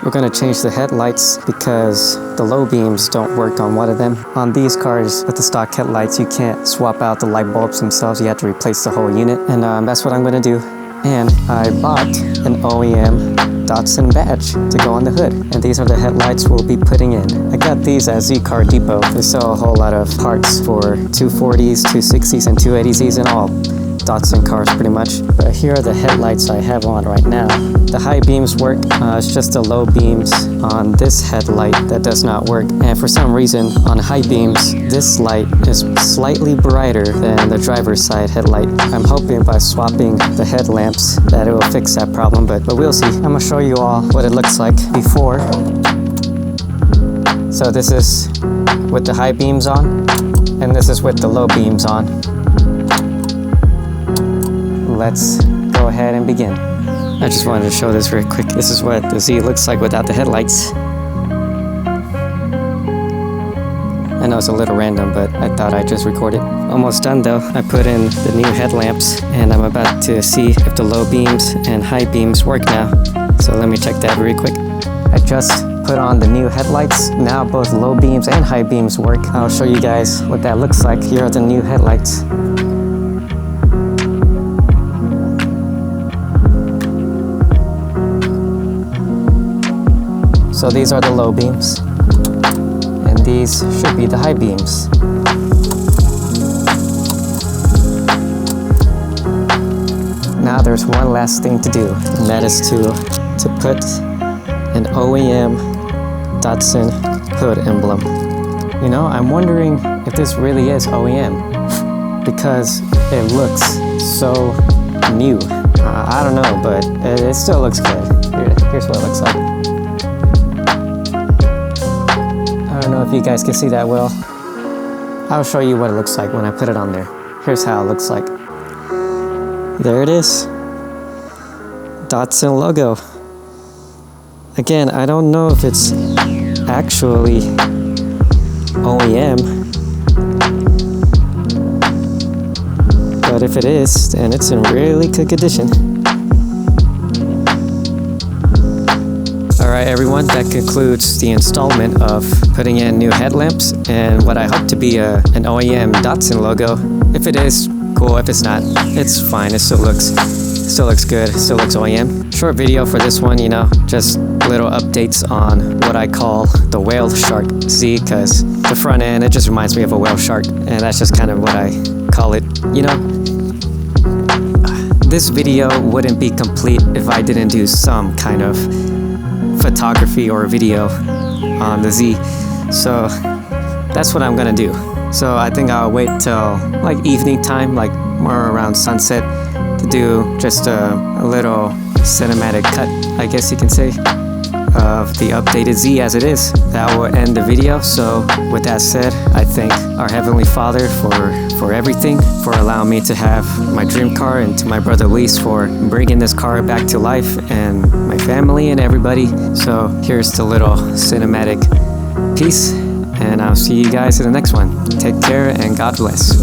We're going to change the headlights because the low beams don't work on one of them. On these cars with the stock headlights, you can't swap out the light bulbs themselves. You have to replace the whole unit, and that's what I'm going to do. And I bought an OEM Datsun badge to go on the hood, and these are the headlights we'll be putting in. I got these at Z Car Depot. They sell a whole lot of parts for 240s, 260s, and 280s, and all Datsun cars pretty much. But here are the headlights I have on right now. The high beams work, it's just the low beams on this headlight that does not work. And for some reason on high beams, this light is slightly brighter than the driver's side headlight. I'm hoping by swapping the headlamps that it will fix that problem, but we'll see. I'm gonna show you all what it looks like before. So this is with the high beams on, and this is with the low beams on. Let's go ahead and begin. I just wanted to show this real quick. This is what the Z looks like without the headlights. I know it's a little random, but I thought I'd just record it. Almost done though. I put in the new headlamps, and I'm about to see if the low beams and high beams work now. So let me check that real quick. I just put on the new headlights. Now both low beams and high beams work. I'll show you guys what that looks like. Here are the new headlights. So these are the low beams, and these should be the high beams. Now there's one last thing to do, and that is to put an OEM Datsun hood emblem. You know, I'm wondering if this really is OEM, because it looks so new. I don't know, but it still looks good. Here's what it looks like. I don't know if you guys can see that well. I'll show you what it looks like when I put it on there. Here's how it looks like. There it is. Datsun logo. Again, I don't know if it's actually OEM, but if it is, then it's in really good condition. Alright everyone, that concludes the installment of putting in new headlamps and what I hope to be an OEM Datsun logo. If it is, cool. If it's not, it's fine. It still looks good. It still looks OEM. Short video for this one, you know, just little updates on what I call the whale shark Z, because the front end, it just reminds me of a whale shark, and that's just kind of what I call it. You know, this video wouldn't be complete if I didn't do some kind of photography or video on the Z, so that's what I'm gonna do. So I think I'll wait till like evening time, like more around sunset, to do just a little cinematic cut, I guess you can say, of the updated Z as it is. That will end the video. So with that said, I thank our Heavenly Father for everything, for allowing me to have my dream car, and to my brother Lise for bringing this car back to life, and my family and everybody. So here's the little cinematic piece, and I'll see you guys in the next one. Take care and God bless.